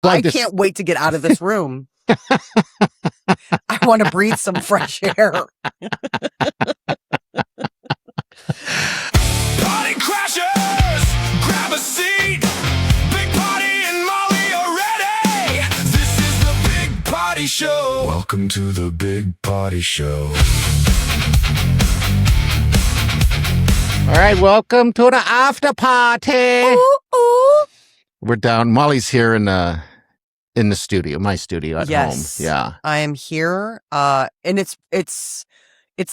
I can't wait to get out of this room. I want to breathe some fresh air. Party crashers, grab a seat. Big Party and Molly are ready. This is the Big Party Show. Welcome to the Big Party Show. All right, welcome to the after party. Ooh, ooh. We're down. Molly's here in the studio, my studio at home. Yeah, I am here, and it's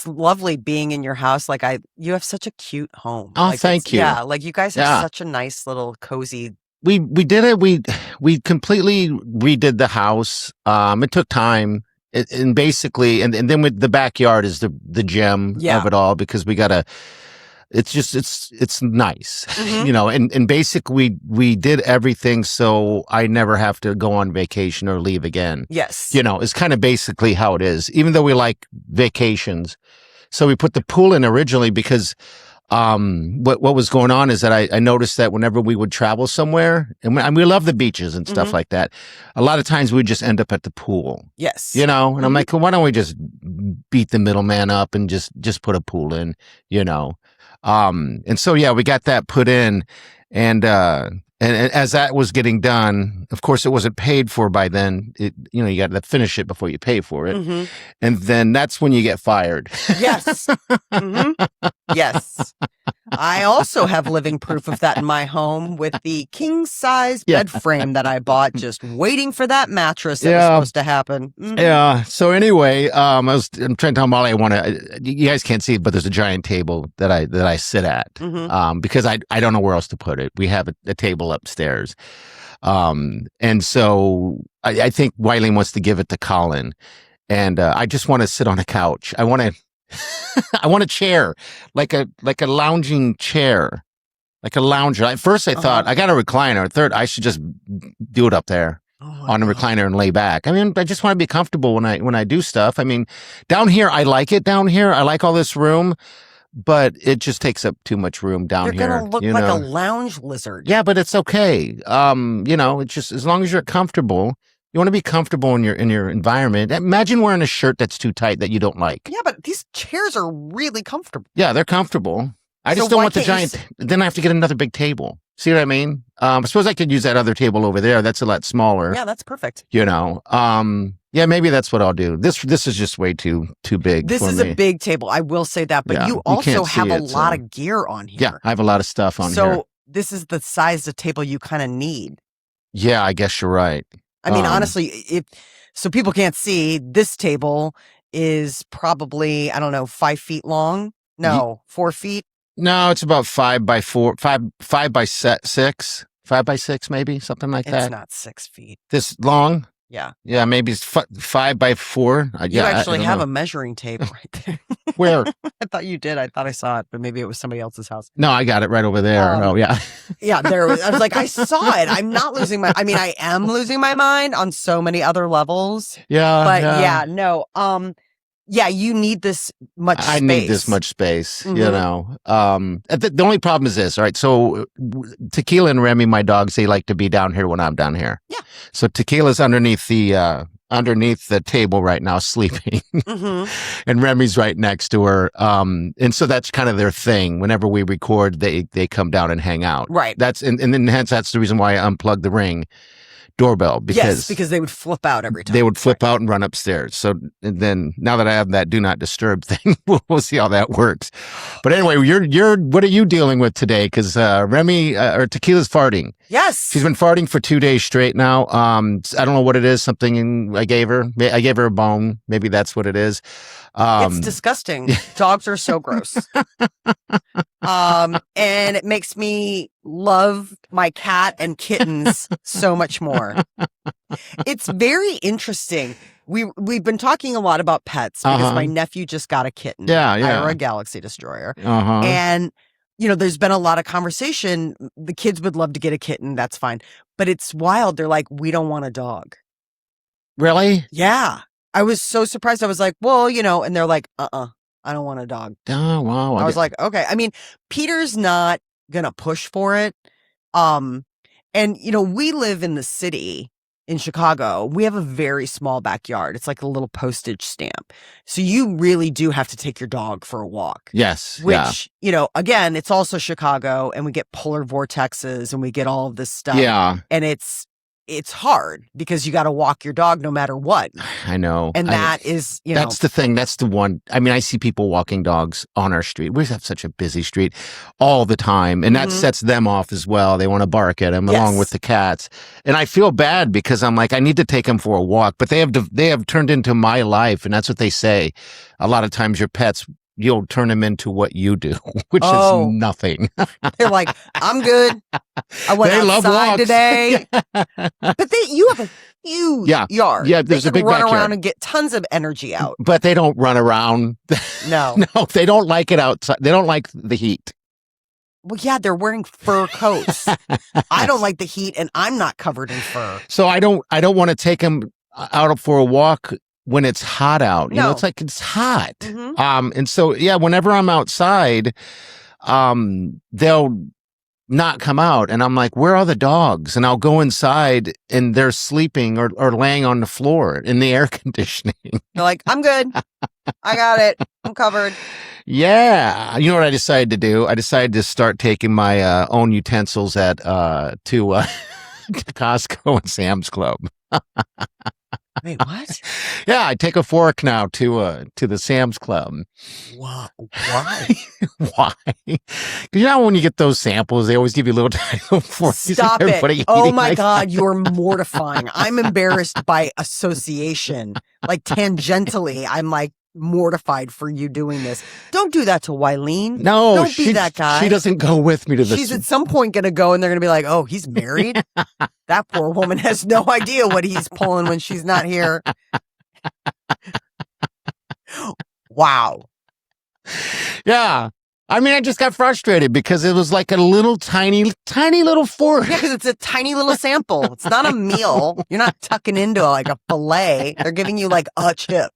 lovely being in your house. Like you have such a cute home. Oh, like thank you. Yeah, like you guys have such a nice little cozy. We did it. We completely redid the house. It took time, and basically, and then with the backyard is the gem of it all, because we gotta. It's nice, Mm-hmm. you know, and basically we did everything so I never have to go on vacation or leave again. Yes. You know, it's kind of basically how it is, even though we like vacations. So we put the pool in originally because what was going on is that I noticed that whenever we would travel somewhere, and we love the beaches and stuff like that, a lot of times we just end up at the pool. Yes. You know, and I'm like, well, why don't we just beat the middleman up and just put a pool in, you know? And so, yeah, we got that put in, and as that was getting done, of course, it wasn't paid for by then. You know, you got to finish it before you pay for it. Mm-hmm. And then that's when you get fired. Yes. Mm-hmm. Yes. I also have living proof of that in my home with the king size bed frame that I bought, just waiting for that mattress that was supposed to happen. Mm-hmm. Yeah. So anyway, I'm trying to tell Molly you guys can't see it, but there's a giant table that I sit at, because I don't know where else to put it. We have a table upstairs. And so I think Wiley wants to give it to Colin, and I just want to sit on a couch. I want a chair, like a lounging chair, like a lounger. At first I thought I got a recliner. Third, I should just do it up there on a recliner and lay back. I mean, I just want to be comfortable when I do stuff. I mean, down here, I like it down here. I like all this room, but it just takes up too much room down here. You're going to look like a lounge lizard. Yeah, but it's okay. You know, it's just, as long as you're comfortable. You want to be comfortable in your environment. Imagine wearing a shirt that's too tight that you don't like. Yeah, but these chairs are really comfortable. Yeah, they're comfortable. I just don't want the giant. Then I have to get another big table. See what I mean? I suppose I could use that other table over there. That's a lot smaller. Yeah, that's perfect. You know. Yeah, maybe that's what I'll do. This is just way too big. This is a big table. I will say that, but you also have a lot of gear on here. Yeah, I have a lot of stuff on here. So this is the size of table you kind of need. Yeah, I guess you're right. I mean, honestly, so people can't see, this table is probably, I don't know, 5 feet long. No, 4 feet. No, it's about 5 by 4, 5 by 6, 5 by 6, maybe something like that. It's not 6 feet. This long? Yeah. Yeah, maybe it's 5 by 4. You actually have a measuring tape right there. Where? I thought you did. I thought I saw it, but maybe it was somebody else's house. No, I got it right over there. Oh, yeah. Yeah, there was. I was like, I saw it. I'm not losing I mean, I am losing my mind on so many other levels. Yeah. But no. Yeah, you need this much space. I need this much space, you know. The only problem is this, all right? So Tequila and Remy, my dogs, they like to be down here when I'm down here. Yeah. So Tequila's underneath the table right now sleeping, and Remy's right next to her. And so that's kind of their thing. Whenever we record, they come down and hang out. Right. And then hence that's the reason why I unplugged the Ring doorbell, because they would flip out every time. They would flip out and run upstairs. So then now that I have that do not disturb thing, we'll see how that works. But anyway, what are you dealing with today? Because Remy or Tequila's farting. Yes, she's been farting for 2 days straight now. I don't know what it is. Something I gave her. I gave her a bone. Maybe that's what it is. It's disgusting. Dogs are so gross. And it makes me love my cat and kittens so much more. It's very interesting. We've been talking a lot about pets because my nephew just got a kitten. Yeah. Ira Galaxy Destroyer. And you know, there's been a lot of conversation. The kids would love to get a kitten. That's fine. But it's wild. They're like, we don't want a dog. Really? Yeah. I was so surprised. I was like, well, you know, and they're like, I don't want a dog. Oh, wow. I was like, okay. I mean, Peter's not going to push for it. And, you know, we live in the city in Chicago, we have a very small backyard. It's like a little postage stamp. So you really do have to take your dog for a walk. Yes. Which, again, it's also Chicago, and we get polar vortexes and we get all of this stuff. Yeah. And it's hard because you got to walk your dog no matter what. I know. And that is, that's the thing. That's the one. I mean, I see people walking dogs on our street. We have such a busy street all the time. And that sets them off as well. They want to bark at them along with the cats. And I feel bad because I'm like, I need to take them for a walk, but they have turned into my life. And that's what they say. A lot of times your pets, you'll turn them into what you do, which is nothing. They're like, I'm good. I went outside today. But you have a huge yard. Yeah, there's they a big run backyard. around and get tons of energy out. But they don't run around. No. No, they don't like it outside. They don't like the heat. Well, yeah, they're wearing fur coats. I don't like the heat, and I'm not covered in fur. So I don't want to take them out for a walk when it's hot out. You know, it's like it's hot. And so, whenever I'm outside, they'll not come out. And I'm like, where are the dogs? And I'll go inside and they're sleeping or laying on the floor in the air conditioning. They're like, I'm good. I got it. I'm covered. Yeah. You know what I decided to do? I decided to start taking my own utensils to Costco and Sam's Club. Wait, what? Yeah, I take a fork now to the Sam's Club. Wow. Why? Why? Because when you get those samples, they always give you little tiny little forks. Stop it. Oh my God, you're mortifying. I'm embarrassed by association. Like tangentially, I'm like mortified for you doing this. Don't do that to Wileen. No, don't be that guy. She doesn't go with me to this. She's at some point going to go and they're going to be like, oh, he's married? That poor woman has no idea what he's pulling when she's not here. Wow. Yeah. I mean, I just got frustrated because it was like a little tiny little fork. Yeah, because it's a tiny little sample. It's not a meal. You're not tucking into like a fillet. They're giving you like a chip.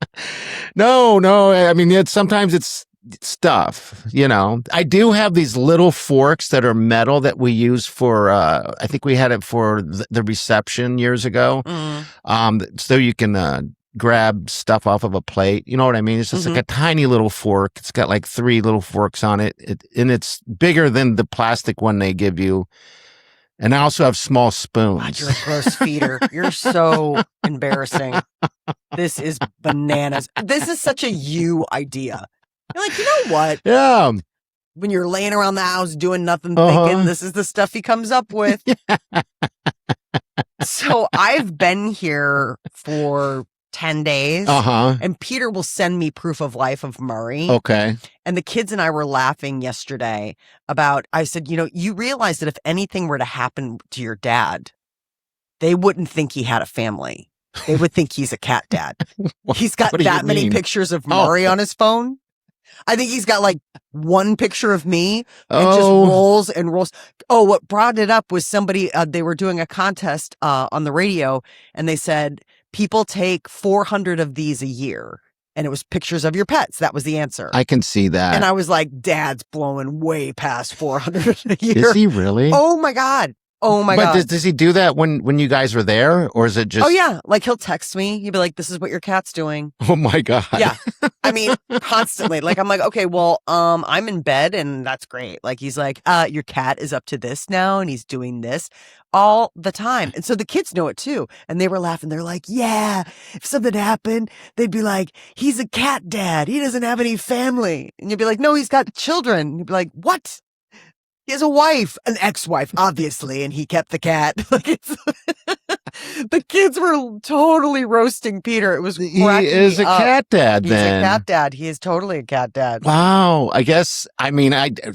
No. I mean, sometimes it's stuff, I do have these little forks that are metal that we use for, I think we had it for the reception years ago. So you can, grab stuff off of a plate. You know what I mean? It's just like a tiny little fork. It's got like 3 little forks on it. And it's bigger than the plastic one they give you. And I also have small spoons. God, you're a gross feeder. You're so embarrassing. This is bananas. This is such a you idea. You're like, you know what? Yeah. When you're laying around the house doing nothing, thinking this is the stuff he comes up with. So I've been here for 10 days. And Peter will send me proof of life of Murray. Okay. And the kids and I were laughing yesterday about, I said, you realize that if anything were to happen to your dad, they wouldn't think he had a family. They would think he's a cat dad. He's got that many pictures of Murray on his phone. I think he's got like one picture of me and just rolls and rolls. Oh, what brought it up was somebody, they were doing a contest on the radio and they said, people take 400 of these a year. And it was pictures of your pets. That was the answer. I can see that. And I was like, Dad's blowing way past 400 a year. Is he really? Oh my God. Oh my God. But does he do that when you guys are there? Or is it just... Oh yeah. Like he'll text me. He'll be like, this is what your cat's doing. Oh my God. Yeah. I mean, constantly. Like, I'm like, okay, well, I'm in bed and that's great. Like, he's like, your cat is up to this now and he's doing this all the time. And so the kids know it too. And they were laughing. They're like, yeah, if something happened, they'd be like, he's a cat dad. He doesn't have any family. And you'd be like, no, he's got children. And you'd be like, what? He has a wife, an ex-wife, obviously, and he kept the cat. Like the kids were totally roasting Peter. It was He is a cat dad, then. He's a cat dad. He is totally a cat dad. Wow. I guess, I mean,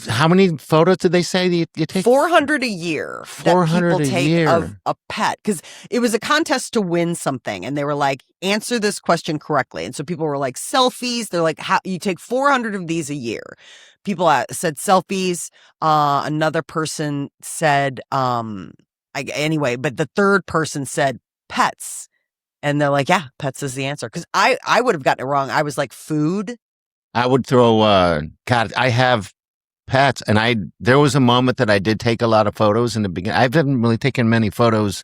how many photos did they say you take? 400 a year. 400 that people a take year. Of a pet. Because it was a contest to win something. And they were like, answer this question correctly. And so people were like, selfies. They're like, how you take 400 of these a year. People said selfies. Another person said, anyway, but the third person said pets. And they're like, yeah, pets is the answer. Because I would have gotten it wrong. I was like, food. I would throw, God, I have pets. And there was a moment that I did take a lot of photos in the beginning. I haven't really taken many photos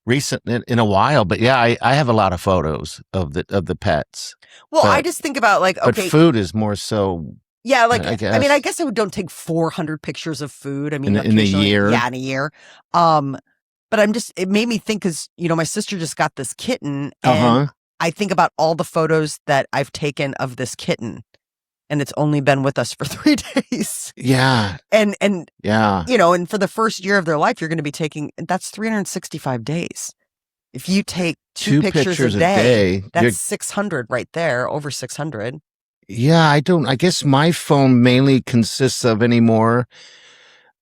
recent in a while, but yeah, I have a lot of photos of the pets. Well, I But- just think about like, But okay, food is more so yeah, like, I I mean, I guess. guess I don't take 400 pictures of food. I mean, In a occasionally, year. yeah, in a year. But it made me think because, my sister just got this kitten and I think about all the photos that I've taken of this kitten and it's only been with us for 3 days. Yeah. And, Yeah. and for the first year of their life, you're going to be that's 365 days. If you take two pictures a day, that's 600 right there, over 600. Yeah, I guess my phone mainly consists of anymore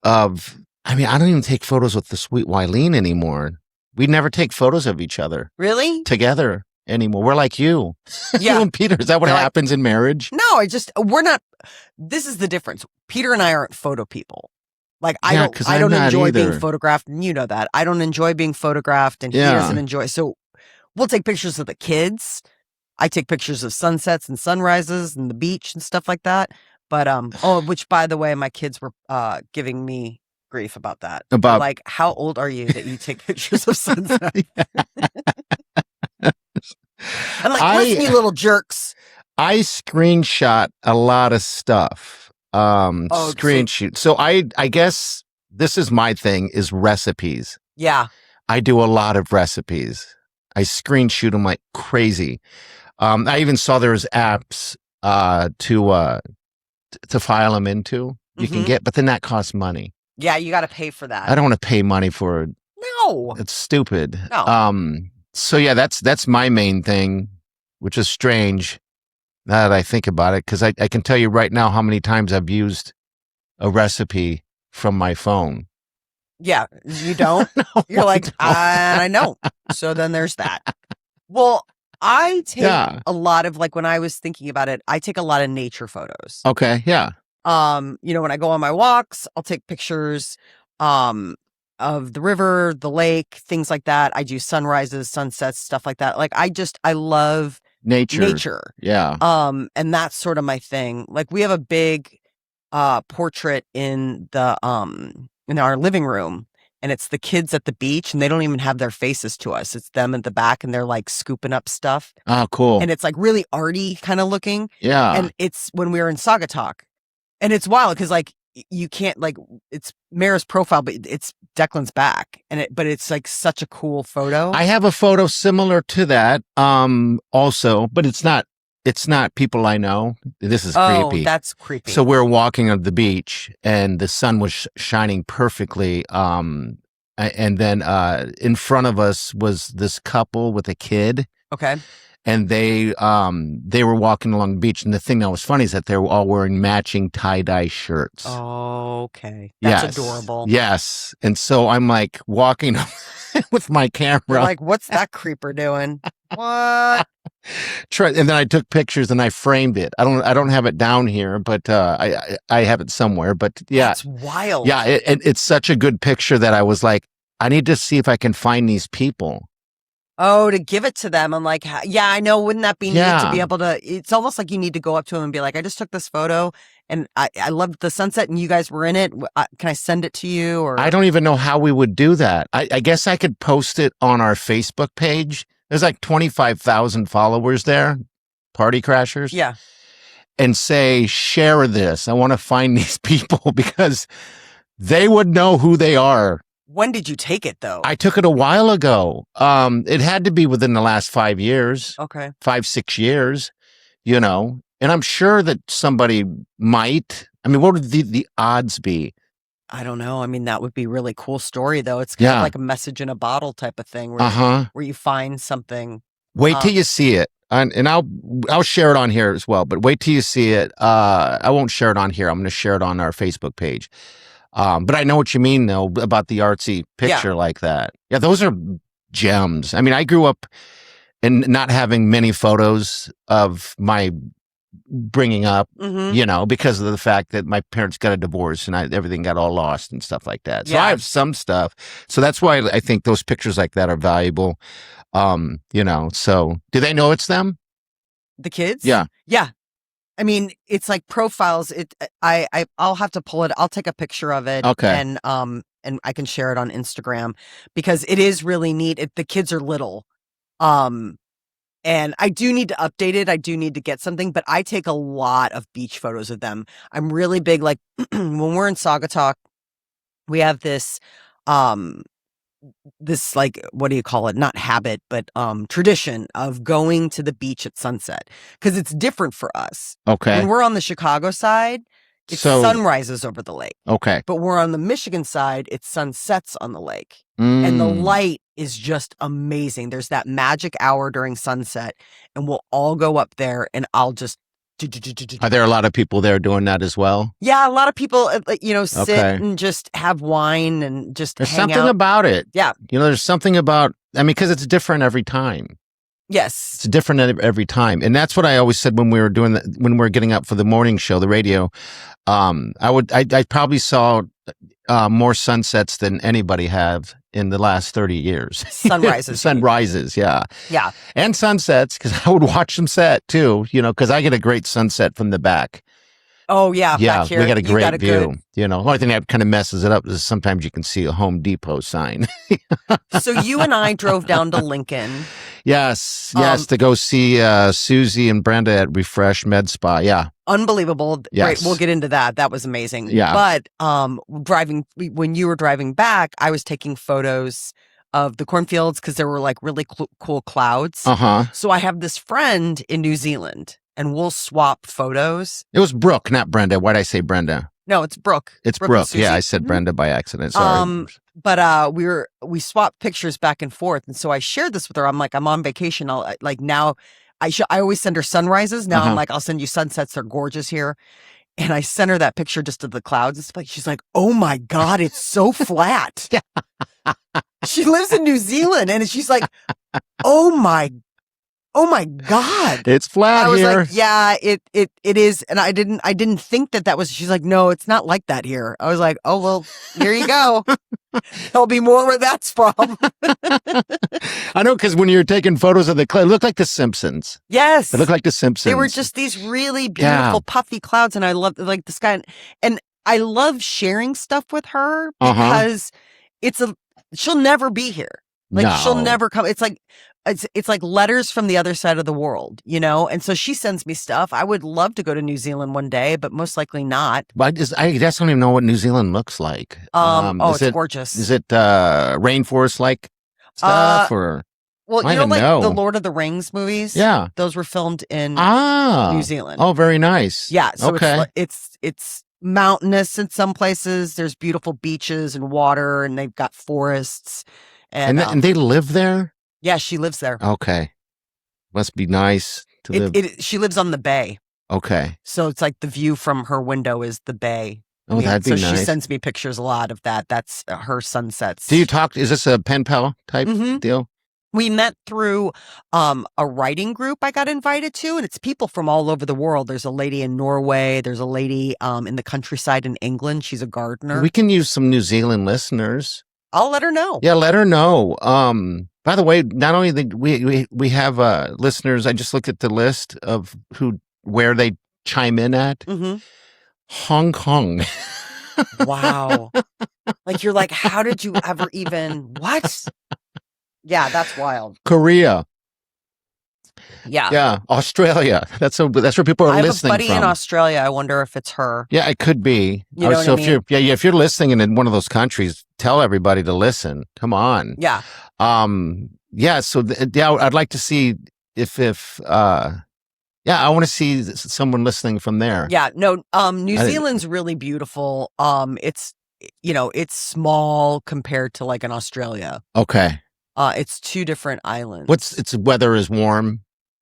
of, I mean, I don't even take photos with the sweet Wileen anymore. We never take photos of each other Really? together anymore. We're like you. Yeah. You and Peter. Is that what happens in marriage? No, we're not. This is the difference. Peter and I aren't photo people. Like I don't enjoy being photographed, and you know that. I don't enjoy being photographed, and he doesn't enjoy. So we'll take pictures of the kids. I take pictures of sunsets and sunrises and the beach and stuff like that. But which by the way, my kids were giving me grief about that. They're like, how old are you that you take pictures of sunset? I'm like, listen, you little jerks. I screenshot a lot of stuff. Screenshot. So I guess this is my thing is recipes. Yeah. I do a lot of recipes. I screenshot them like crazy. I even saw there's apps to file them into. You can get, but then that costs money. Yeah, you got to pay for that. I don't want to pay money for it. No. It's stupid. No. So yeah, that's my main thing, which is strange now that I think about it, because I can tell you right now how many times I've used a recipe from my phone. Yeah, you don't? No, You're like, I know. So then there's that. Well, I take a lot of, like, when I was thinking about it, I take a lot of nature photos. Okay, yeah. When I go on my walks, I'll take pictures of the river, the lake, things like that. I do sunrises, sunsets, stuff like that. Like I love nature. Yeah. And that's sort of my thing. Like we have a big portrait in our living room, and it's the kids at the beach, and they don't even have their faces to us. It's them at the back, and they're like scooping up stuff. Oh, cool. And it's like really arty kind of looking. Yeah. And it's when we were in Saugatuck. And it's wild because like you can't, like, it's Mara's profile, but it's Declan's back, but it's like such a cool photo. I have a photo similar to that. Also, but it's not people I know. This is creepy. Oh, that's creepy. So we're walking on the beach and the sun was shining perfectly. And then in front of us was this couple with a kid. Okay. And they were walking along the beach, and the thing that was funny is that they were all wearing matching tie-dye shirts. Oh, okay. That's adorable. Yes. And so I'm like walking with my camera. You're like, what's that creeper doing? What? And then I took pictures and I framed it. I don't have it down here, but I have it somewhere. But yeah, that's wild. Yeah, it's such a good picture that I was like, I need to see if I can find these people. Oh, to give it to them. I'm like, yeah, I know. Wouldn't that be neat to be able to? It's almost like you need to go up to them and be like, I just took this photo and I loved the sunset and you guys were in it. Can I send it to you? Or I don't even know how we would do that. I guess I could post it on our Facebook page. There's like 25,000 followers there, Party Crashers. Yeah. And say, share this. I want to find these people because they would know who they are. When did you take it, though? I took it a while ago. It had to be within the last 5 years. Okay. 5-6 years, and I'm sure that somebody might. I mean, what would the odds be? I don't know. I mean, that would be a really cool story, though. It's kind of like a message in a bottle type of thing where you find something. Wait till you see it. And I'll share it on here as well, but wait till you see it. I won't share it on here. I'm going to share it on our Facebook page. But I know what you mean, though, about the artsy picture like that. Yeah, those are gems. I mean, I grew up in not having many photos of my bringing up, because of the fact that my parents got a divorce and everything got all lost and stuff like that. So I have some stuff. So that's why I think those pictures like that are valuable. So do they know it's them? The kids? Yeah. Yeah. I mean, it's like profiles. I'll have to pull it. I'll take a picture of it. Okay. And and I can share it on Instagram because it is really neat. The kids are little. And I do need to update it. I do need to get something, but I take a lot of beach photos of them. I'm really big, like when we're in Saugatuck, we have this, like, what do you call it? Not habit, but tradition of going to the beach at sunset because it's different for us. Okay. When we're on the Chicago side, it's sunrises over the lake. Okay. But we're on the Michigan side, it's sunsets on the lake. And the light is just amazing. There's that magic hour during sunset, and we'll all go up there, and I'll just. Are there a lot of people there doing that as well? Yeah, a lot of people, sit and just have wine and just There's hang something out. about it. Yeah. There's something about, because it's different every time. Yes. It's different every time. And that's what I always said when we were doing when we were getting up for the morning show, the radio. I probably saw more sunsets than anybody have in the last 30 years. Sunrises. Sunrises, yeah. Yeah. And sunsets, because I would watch them set too, because I get a great sunset from the back. Oh, yeah. Yeah, back here, we got a great view. Good... The only thing that kind of messes it up is sometimes you can see a Home Depot sign. So you and I drove down to Lincoln. Yes, to go see Susie and Brenda at Refresh Med Spa. Yeah. Unbelievable. Yes. Great. We'll get into that. That was amazing. Yeah. But when you were driving back, I was taking photos of the cornfields because there were like really cool clouds. Uh-huh. So I have this friend in New Zealand and we'll swap photos. It was Brooke, not Brenda. Why'd I say Brenda? No, it's Brooke. It's Brooke. Yeah, I said Brenda by accident. Sorry. But we swapped pictures back and forth, and so I shared this with her. I'm like, I'm on vacation. I'll like now. I always send her sunrises. Now I'm like, I'll send you sunsets. They're gorgeous here. And I sent her that picture just of the clouds. It's like she's like, oh my God, it's so flat. She lives in New Zealand, and she's like, oh my God, it's flat. I was here. like, yeah, it is. And I didn't think that was, she's like, no, it's not like that here. I was like, oh, well, here you go. There'll be more where that's from. I know, because when you're taking photos of the cloud, it looked like The Simpsons. Yes. It looked like The Simpsons. They were just these really beautiful puffy clouds. And I love like the sky. And I love sharing stuff with her because she'll never be here. Like she'll never come. It's like letters from the other side of the world, And so she sends me stuff. I would love to go to New Zealand one day, but most likely not. But I guess I don't even know what New Zealand looks like. It's gorgeous. Is it rainforest like stuff or? Well, the Lord of the Rings movies. Yeah, those were filmed in New Zealand. Oh, very nice. Yeah, so it's mountainous in some places. There's beautiful beaches and water, and they've got forests. And they live there? Yeah, she lives there. Okay. Must be nice to live. She lives on the bay. Okay. So it's like the view from her window is the bay. Oh, that'd be nice. So she sends me pictures a lot of that. That's her sunsets. Do you talk? Is this a pen pal type deal? We met through a writing group I got invited to, and it's people from all over the world. There's a lady in Norway. There's a lady in the countryside in England. She's a gardener. We can use some New Zealand listeners. I'll let her know. Yeah, let her know. By the way, not only we have listeners. I just looked at the list of where they chime in at. Mm-hmm. Hong Kong. Wow. Like you're like, how did you ever even what? Yeah, that's wild. Korea. Yeah. Yeah. Australia. That's where people are listening from. I have a buddy in Australia. I wonder if it's her. Yeah, it could be. You know so what I mean? if you're listening in one of those countries, tell everybody to listen. Come on. Yeah. Yeah. So I'd like to see if I want to see someone listening from there. Yeah. No. New Zealand's really beautiful. It's small compared to like an Australia. Okay. It's two different islands. Its weather is warm,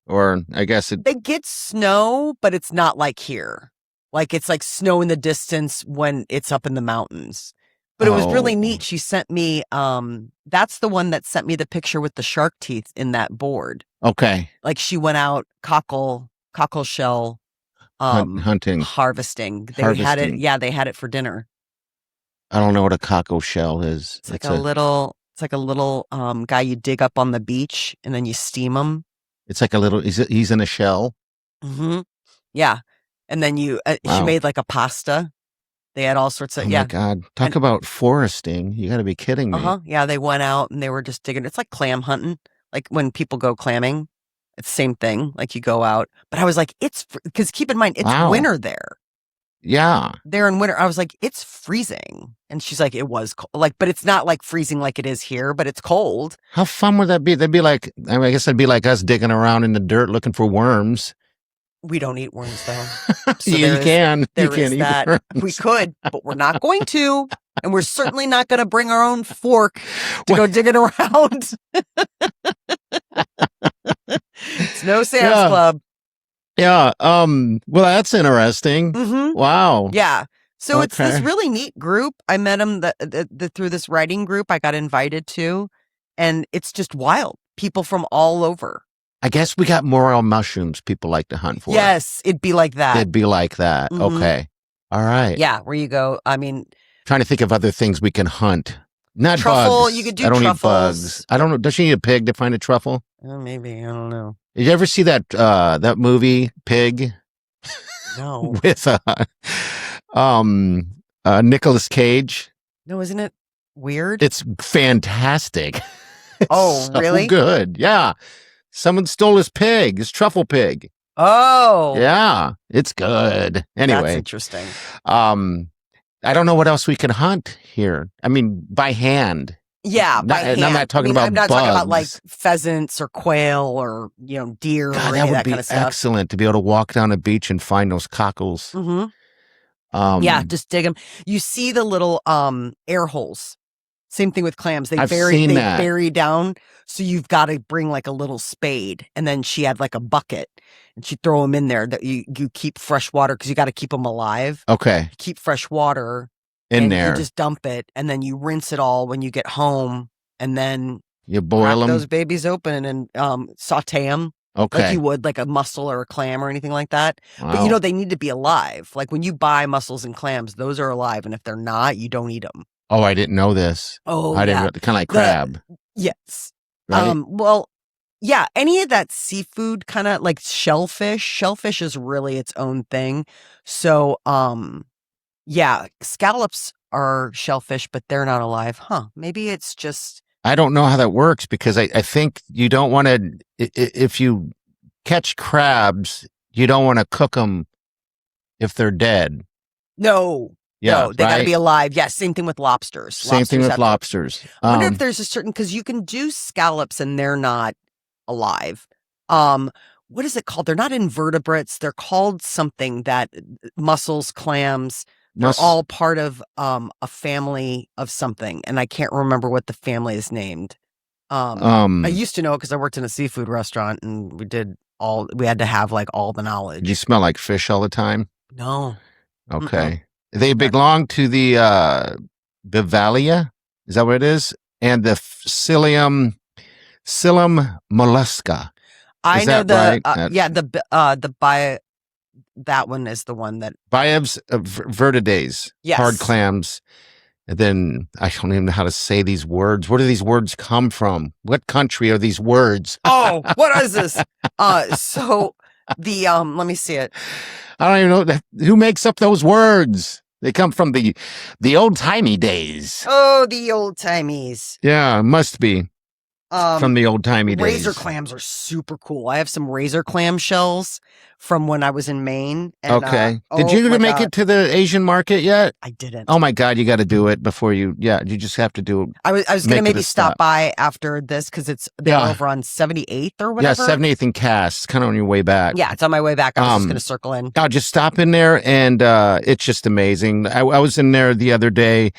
or I guess they get snow, but it's not like here. Like it's like snow in the distance when it's up in the mountains. But it was really neat. She sent me, that's the one that sent me the picture with the shark teeth in that board. Okay. Like she went out cockle shell hunting, harvesting. They had it. Yeah, they had it for dinner. I don't know what a cockle shell is. It's like a little guy you dig up on the beach and then you steam him. It's like a little. He's in a shell. Mm-hmm. Yeah, and then she made like a pasta They had all sorts of, Oh my God. Talk about foresting. You got to be kidding me. Yeah, they went out and they were just digging. It's like clam hunting. Like when people go clamming, it's the same thing. Like you go out. But I was like, because keep in mind, it's winter there. Yeah. There in winter. I was like, it's freezing. And she's like, it was cold. Like, but it's not like freezing like it is here, but it's cold. How fun would that be? That'd be like, I guess that'd be like us digging around in the dirt looking for worms. We don't eat worms though. So You can. There You can is eat that. worms. We could, but we're not going to. And we're certainly not going to bring our own fork to go digging around. It's no Sam's Club. Yeah. Well, that's interesting. Mm-hmm. Wow. Yeah. So it's this really neat group. I met them through this writing group I got invited to, and it's just wild. People from all over. I guess we got morel mushrooms people like to hunt for. Yes, it'd be like that. It'd be like that. Mhm. Okay. All right. Yeah, where you go. I mean, Trying to think of other things we can hunt. Not truffle. bugs. You could do I don't truffles. eat bugs. I don't know. Does she need a pig to find a truffle? Maybe. I don't know. Did you ever see that movie Pig No. with Nicolas Cage? No, isn't it weird? It's fantastic. It's Oh, so really? good. Yeah. Someone stole his pig, his truffle pig. Oh. Yeah, it's good. That's Anyway, interesting. I don't know what else we can hunt here. I mean, by hand. Yeah, by And hand. I'm not talking about I'm not talking about like bugs. pheasants or quail or deer God, or that any of would that be kind of stuff. excellent to be able to walk down a beach and find those cockles. Mm-hmm. Yeah, just dig them. You see the little air holes. Same thing with clams. I've seen that. bury down. So you've got to bring like a little spade. And then she had like a bucket and she'd throw them in there that you keep fresh water because you got to keep them alive. Okay. Keep fresh water In there. You just dump it and then you rinse it all when you get home and then You boil crack them. those babies open and saute them Okay. like you would like a mussel or a clam or anything like that. Wow. But they need to be alive. Like when you buy mussels and clams, those are alive. And if they're not, you don't eat them. Oh, I didn't know this. Oh, I didn't. yeah. Kind of like crab. Yes. Right? Well, yeah, any of that seafood kind of like shellfish. Shellfish is really its own thing. So, yeah, scallops are shellfish, but they're not alive. Huh. Maybe it's just. I don't know how that works because I think you don't want to, if you catch crabs, you don't want to cook them if they're dead. No. Yeah, no, they got to right? be alive. Yeah, same thing with lobsters. Same thing with have to- lobsters. I wonder if there's a certain, because you can do scallops and they're not alive. What is it called? They're not invertebrates. They're called something that mussels, clams, they're all part of a family of something. And I can't remember what the family is named. I used to know it because I worked in a seafood restaurant and we had to have like all the knowledge. Do you smell like fish all the time? No. Okay. They belong to the Bivallia. Is that what it is? And the Psyllium mollusca. I Is know that the right? that one is the one that Bivalves vertides. Yes. Hard clams. And then I don't even know how to say these words. Where do these words come from? What country are these words? Oh, what is this? So the let me see it. I don't even know who makes up those words. They come from the old-timey days. Oh, the old timies. Yeah, must be from the old-timey days. Razor clams are super cool. I have some razor clam shells from when I was in Maine. And, Okay. Did you make it to the Asian market yet? I didn't. Oh my God, you got to do it before you just have to do it. I was going to make it maybe a stop stop. by after this because they're over on 78th or whatever. Yeah, 78th and Cass. It's kind of on your way back. Yeah, it's on my way back. I was just going to circle in. I'll just stop in there and it's just amazing. I was in there the other day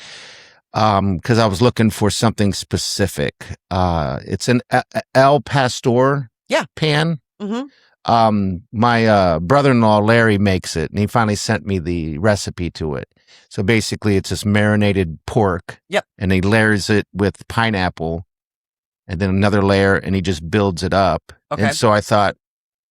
because I was looking for something specific. It's an El Pastor pan. Mm-hmm. My brother-in-law Larry makes it, and he finally sent me the recipe to it. So basically, it's this marinated pork. Yep. And he layers it with pineapple, and then another layer, and he just builds it up. Okay. And so I thought,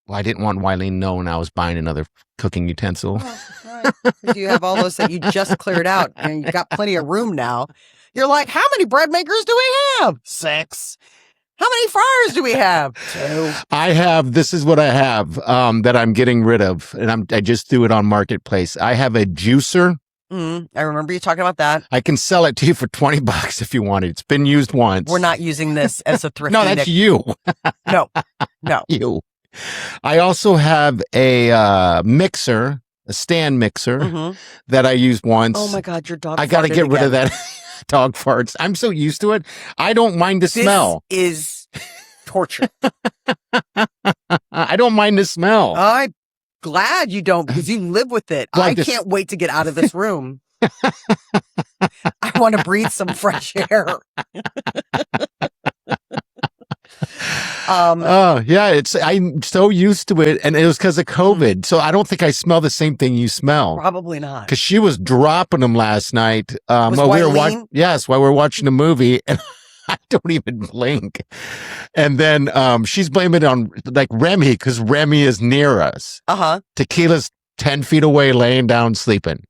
well, I didn't want Wileen knowing I was buying another cooking utensil. Oh, right. 'Cause you have all those that you just cleared out, and you got plenty of room now. You're like, how many bread makers do we have? 6. How many fryers do we have? 2. This is what I have that I'm getting rid of, and I just threw it on Marketplace. I have a juicer I remember you talking about that. I can sell it to you for $20 if you want it. It's been used once. We're not using this as a thrifty. No, that's you. No. You. I also have a mixer, a stand mixer that I used once. Oh my God, your dog. I got to get rid of that dog farts. I'm so used to it. I don't mind the smell. This is torture. I don't mind the smell. I'm glad you don't, because you live with it. Like I can't wait to get out of this room. I want to breathe some fresh air. Oh yeah, I'm so used to it, and it was because of COVID. So I don't think I smell the same thing you smell. Probably not. Because she was dropping them last night. Was while we were Wileen? Yes, while we were watching a movie, and I don't even blink. And then she's blaming it on like Remy, because Remy is near us. Tequila's 10 feet away, laying down sleeping,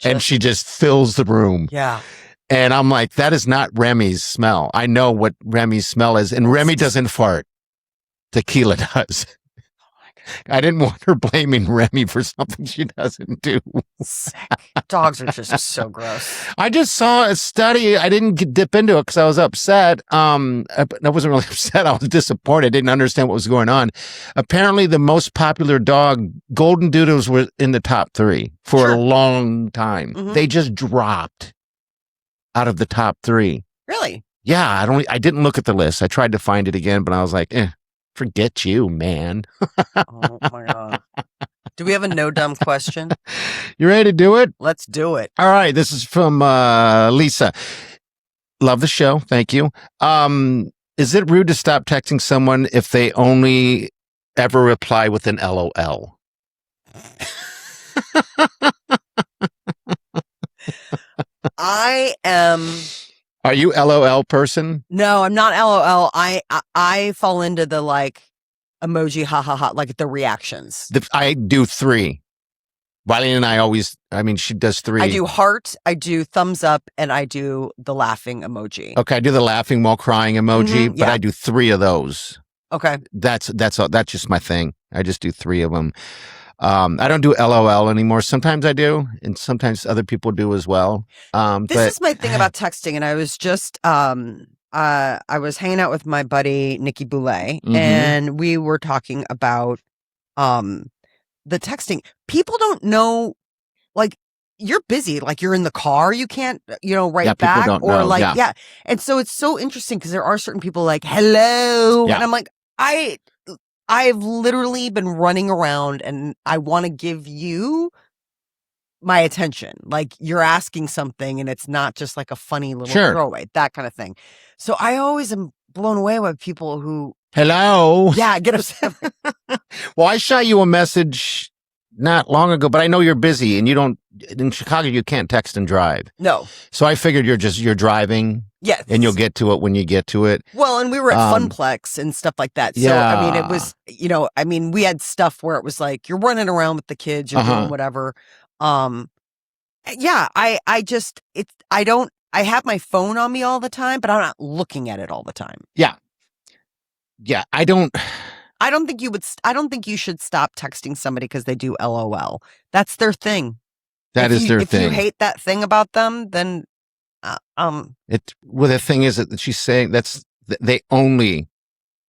and she just fills the room. Yeah. And I'm like, that is not Remy's smell. I know what Remy's smell is. And Remy doesn't fart. Tequila does. I didn't want her blaming Remy for something she doesn't do. Sick. Dogs are just so gross. I just saw a study. I didn't dip into it because I was upset. I wasn't really upset. I was disappointed. I didn't understand what was going on. Apparently, the most popular dog, Golden Doodles, were in the top 3 for a long time. They just dropped out of the top 3. Really? Yeah, I didn't look at the list. I tried to find it again, but I was like, forget you, man. Oh my God. Do we have a no dumb question? You ready to do it? Let's do it. All right. This is from Lisa. Love the show. Thank you. Is it rude to stop texting someone if they only ever reply with an LOL? I am. Are you LOL person? No, I'm not LOL. I fall into the like emoji, ha ha ha, like the reactions. I do 3. Wiley and she does 3. I do heart, I do thumbs up, and I do the laughing emoji. Okay, I do the laughing while crying emoji, but yeah. I do 3 of those. Okay. That's just my thing. I just do 3 of them. I don't do LOL anymore. Sometimes I do, and sometimes other people do as well. This is my thing about texting, and I was just I was hanging out with my buddy Nikki Boulay, and we were talking about the texting. People don't know, like, you're busy, like you're in the car, you can't, write back or know. like yeah. And so it's so interesting because there are certain people like hello, and I'm like I've literally been running around and I want to give you my attention. Like you're asking something and it's not just like a funny little throwaway, that kind of thing. So I always am blown away by people who hello. Yeah, get upset. Well, I shot you a message not long ago, but I know you're busy and in Chicago, you can't text and drive. No. So I figured you're driving. Yes. And you'll get to it when you get to it. Well, and we were at Funplex and stuff like that. So, I mean, it was, we had stuff where it was like, you're running around with the kids, you're doing whatever. Yeah, I have my phone on me all the time, but I'm not looking at it all the time. Yeah. Yeah. I don't think you should stop texting somebody because they do LOL. That's their thing. That is their thing. If you hate that thing about them, then the thing is that she's saying they only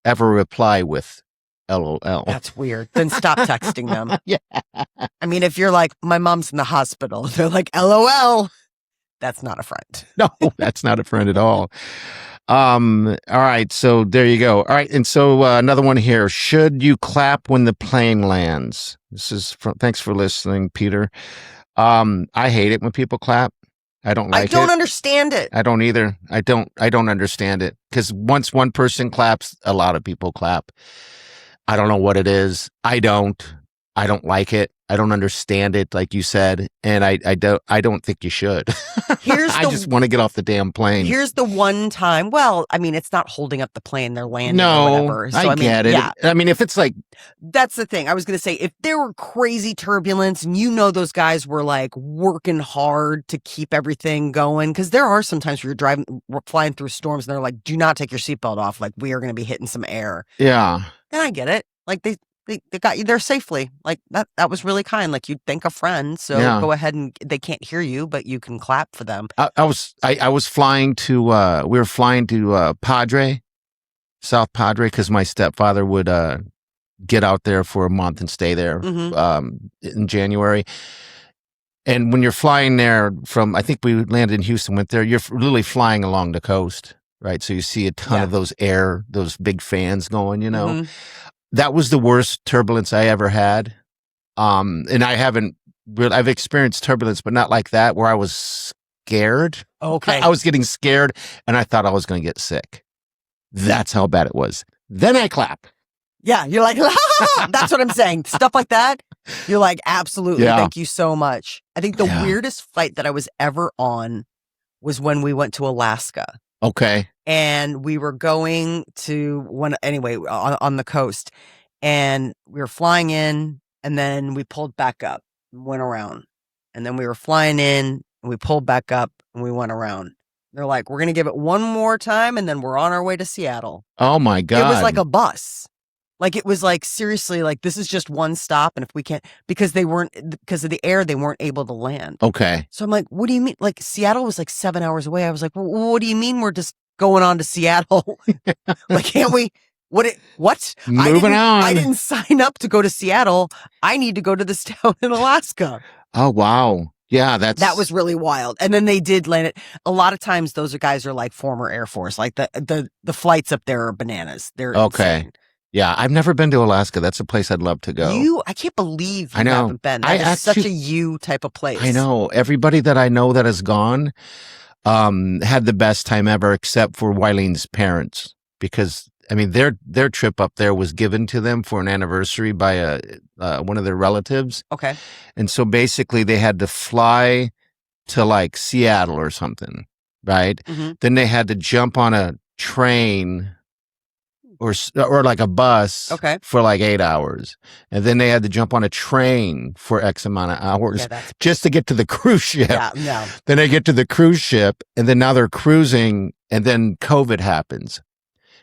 ever reply with LOL. That's weird. Then stop texting them. Yeah. I mean, if you're like, my mom's in the hospital, they're like, LOL. That's not a friend. No, that's not a friend at all. All right. So there you go. All right. And so another one here. Should you clap when the plane lands? Thanks for listening, Peter. I hate it when people clap. I don't like it. I don't understand it. I don't either. I don't understand it because once one person claps, a lot of people clap. I don't know what it is. I don't like it. I don't understand it, like you said, and I don't think you should. I just want to get off the damn plane. Here's the one time. Well, I mean, it's not holding up the plane; they're landing or whatever. So, I get it. Yeah. I mean, if it's like, that's the thing. I was going to say, if there were crazy turbulence, and those guys were like working hard to keep everything going, because there are sometimes where we're flying through storms, and they're like, "Do not take your seatbelt off. Like we are going to be hitting some air." Yeah. Then I get it. Like they they got you there safely. Like that was really kind. Like you'd thank a friend. So Yeah. go ahead and they can't hear you, but you can clap for them. I was flying to we were flying to Padre, South Padre, because my stepfather would get out there for a month and stay there in January. And when you're flying there from, I think we landed in Houston, went there, you're literally flying along the coast, right? So you see a ton of those big fans going, you know. That was the worst turbulence I ever had. And I've experienced turbulence, but not like that, where I was scared. Okay. I was getting scared and I thought I was going to get sick. That's how bad it was. Then I clap. Yeah, you're like, that's what I'm saying. Stuff like that. You're like, absolutely. Yeah. Thank you so much. I think the weirdest flight that I was ever on was when we went to Alaska. Okay. And we were going to on the coast, and we were flying in, and then we pulled back up and went around. And then we were flying in and we pulled back up and we went around. They're like, we're going to give it one more time and then we're on our way to Seattle. Oh my God. It was like a bus. Like it was like, seriously, like this is just one stop. And if we can't, because of the air, they weren't able to land. Okay. So I'm like, what do you mean? Like Seattle was like 7 hours away. I was like, well, what do you mean we're just going on to Seattle? Like, can't we? What? Moving on. I didn't sign up to go to Seattle. I need to go to this town in Alaska. Oh, wow. Yeah, that was really wild. And then they did land it. A lot of times those guys are like former Air Force. Like the flights up there are bananas. They're insane. Yeah, I've never been to Alaska. That's a place I'd love to go. I can't believe you I know. haven't been. It's such a you type of place. I know. Everybody that I know that has gone had the best time ever, except for Wileen's parents, because I mean their trip up there was given to them for an anniversary by one of their relatives. Okay. And so basically they had to fly to like Seattle or something, right? Mm-hmm. Then they had to jump on a train or like a bus for like 8 hours. And then they had to jump on a train for X amount of hours just to get to the cruise ship. Yeah, no. Then they get to the cruise ship and then now they're cruising and then COVID happens.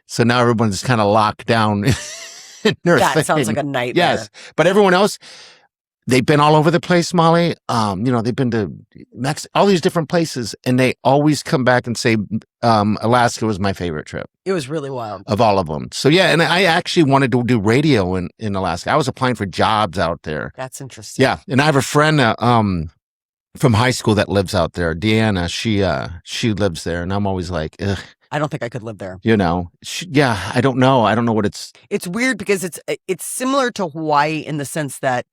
So now everyone's kind of locked down in their thing. Sounds like a nightmare. Yes. But everyone else, they've been all over the place, Molly. They've been to all these different places, and they always come back and say, Alaska was my favorite trip. It was really wild. Of all of them. So, yeah, and I actually wanted to do radio in Alaska. I was applying for jobs out there. That's interesting. Yeah, and I have a friend from high school that lives out there, Deanna. She lives there, and I'm always like, ugh. I don't think I could live there. I don't know. I don't know what it's. It's weird because it's similar to Hawaii in the sense that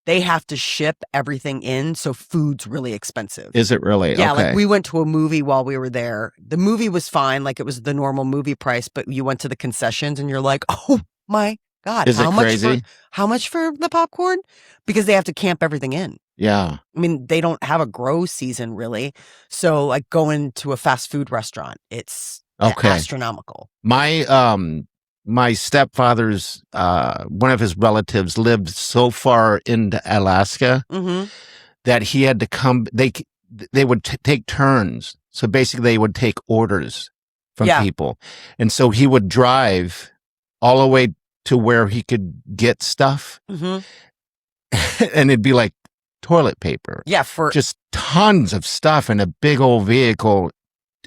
they have to ship everything in, so food's really expensive. Is it really? Yeah, okay. like we went to a movie while we were there. The movie was fine, like it was the normal movie price, but you went to the concessions and you're like, oh my God. Is it crazy? How much for the popcorn? Because they have to camp everything in. Yeah. I mean, they don't have a grow season really. So like going to a fast food restaurant, it's astronomical. My stepfather's, one of his relatives lived so far into Alaska that he had to come, they would take turns. So basically they would take orders from people. And so he would drive all the way to where he could get stuff. And it'd be like toilet paper. Yeah. For just tons of stuff in a big old vehicle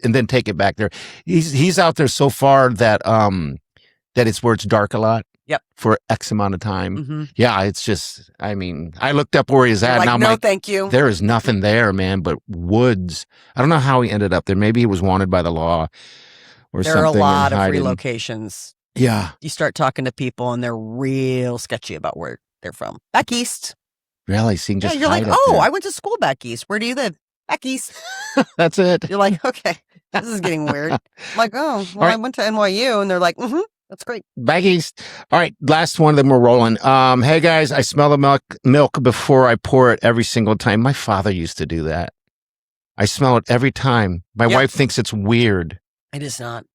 and then take it back there. He's out there so far that it's where it's dark a lot. Yep. For X amount of time. Yeah, it's just, I mean, I looked up where he's at. Like, now no, thank you. There is nothing there, man, but woods. I don't know how he ended up there. Maybe he was wanted by the law or something. There are a lot of relocations. Yeah. You start talking to people and they're real sketchy about where they're from. Back east. Really? So you can just you're like, hide up there. I went to school back east. Where do you live? Back east. That's it. You're like, okay, this is getting weird. I'm like, oh, well, I went to NYU. And they're like, that's great. Back east. All right. Last one, then we're rolling. Hey guys, I smell the milk before I pour it every single time. My father used to do that. I smell it every time. My wife thinks it's weird. It is not.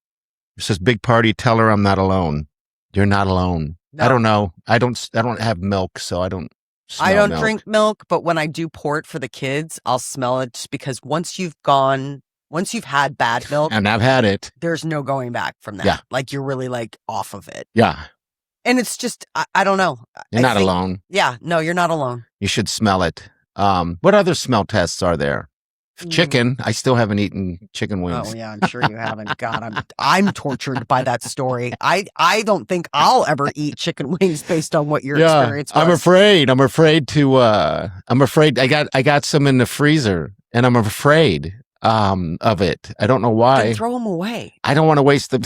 It says big party. Tell her I'm not alone. You're not alone. No. I don't know. I don't have milk, so I don't. I don't drink milk, but when I do pour it for the kids, I'll smell it just because once you've had bad milk, and I've had it, there's no going back from that. Yeah. Like you're really like off of it. Yeah. And it's just, I don't know. You're not alone. Yeah, no, you're not alone. You should smell it. What other smell tests are there? Chicken. I still haven't eaten chicken wings. Oh yeah, I'm sure you haven't. God, I'm tortured by that story. I don't think I'll ever eat chicken wings based on what your experience was. I'm afraid to. I'm afraid. I got some in the freezer, and I'm afraid of it. I don't know why. Then throw them away. I don't want to waste them.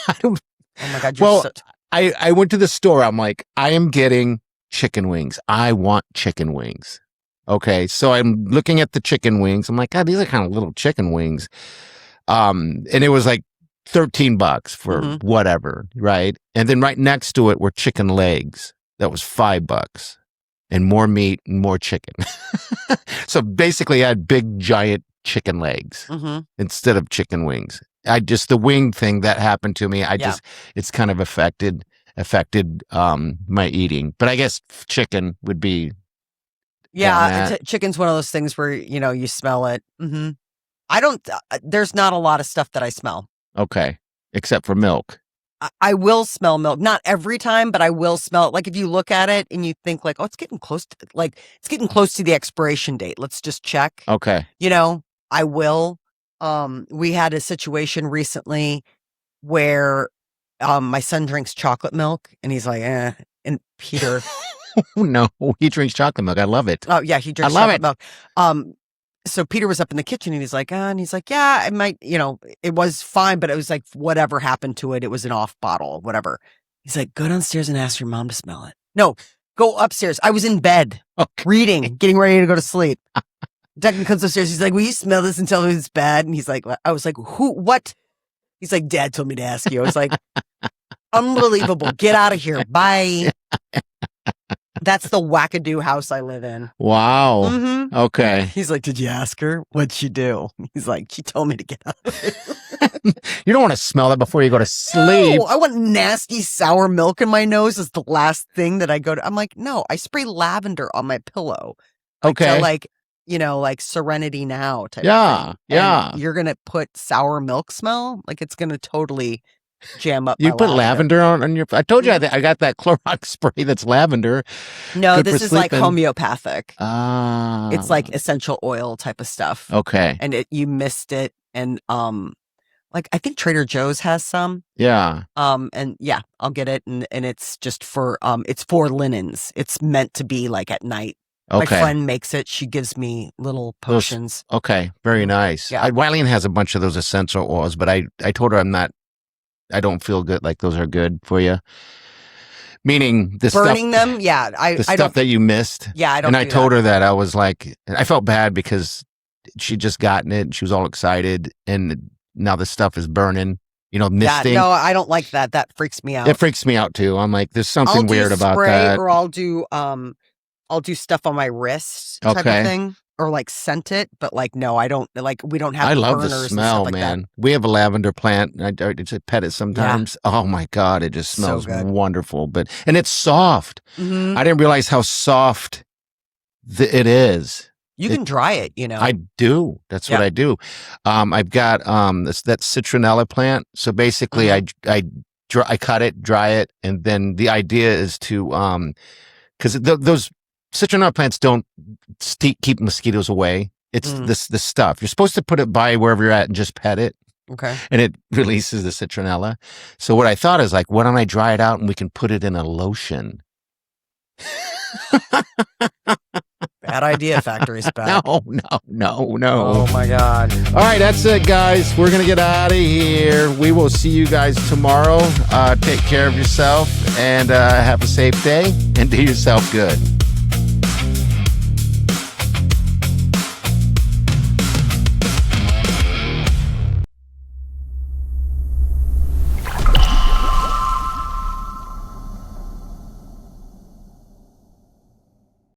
I don't. Oh my God. Well, I went to the store. I'm like, I am getting chicken wings. I want chicken wings. Okay, so I'm looking at the chicken wings. I'm like, God, these are kind of little chicken wings. And it was like $13 for whatever, right? And then right next to it were chicken legs. That was $5. And more meat and more chicken. So basically I had big, giant chicken legs instead of chicken wings. The wing thing that happened to me, it's kind of affected my eating. But I guess chicken would be. Yeah, chicken's one of those things where, you smell it. I don't, there's not a lot of stuff that I smell. Okay. Except for milk. I will smell milk. Not every time, but I will smell it. Like if you look at it and you think like, oh, it's getting close to the expiration date. Let's just check. Okay. I will. We had a situation recently where my son drinks chocolate milk and he's like, and Peter... Oh, no, he drinks chocolate milk. I love it. Oh, yeah, he drinks chocolate milk. So Peter was up in the kitchen and he's like, yeah, I might, it was fine, but it was like, whatever happened to it, it was an off bottle, whatever. He's like, go downstairs and ask your mom to smell it. No, go upstairs. I was in bed, reading, getting ready to go to sleep. Declan comes upstairs. He's like, will you smell this and tell me it's bad? And he's like, I was like, what? He's like, Dad told me to ask you. I was like, unbelievable. Get out of here. Bye. That's the wackadoo house I live in. Wow. Okay. He's like, did you ask her? What'd she do? He's like, she told me to get out of here. You don't want to smell that before you go to sleep. No, I want nasty sour milk in my nose is the last thing that I go to. I'm like, no, I spray lavender on my pillow. Okay. Like Serenity Now type of thing. Yeah. And you're going to put sour milk smell? Like it's going to totally... jam up. You put lavender on your. I told you I got that Clorox spray that's lavender. No, this is sleeping. like homeopathic. It's like essential oil type of stuff. Okay, and you missed it, and like I think Trader Joe's has some. Yeah. And yeah, I'll get it, and it's just for it's for linens. It's meant to be like at night. Okay. My friend makes it. She gives me little potions. Okay, very nice. Yeah. Wileen has a bunch of those essential oils, but I told her I don't feel good. Like those are good for you. Meaning the burning stuff, them. Yeah. The stuff that you missed. Yeah. I don't. And I told her that I was like, I felt bad because she'd just gotten it and she was all excited. And now the stuff is burning, misting. Yeah, no, I don't like that. That freaks me out. It freaks me out too. I'm like, there's something weird about that. Or I'll do stuff on my wrist type of thing. Or like scent it, but like no, I don't like. We don't have. I love the burners smell, and stuff man. like We have a lavender plant. I just pet it sometimes. Yeah. Oh my God, it just smells so wonderful. And it's soft. I didn't realize how soft it is. You can dry it, I do. That's what I do. I've got that citronella plant. So basically, I cut it, dry it, and then the idea is to because those citronella plants don't keep mosquitoes away. It's this stuff. You're supposed to put it by wherever you're at and just pet it. Okay. And it releases the citronella. So what I thought is like, why don't I dry it out and we can put it in a lotion? Bad idea, Factory Spec. No. Oh my God. All right, that's it, guys. We're going to get out of here. We will see you guys tomorrow. Take care of yourself and have a safe day and do yourself good.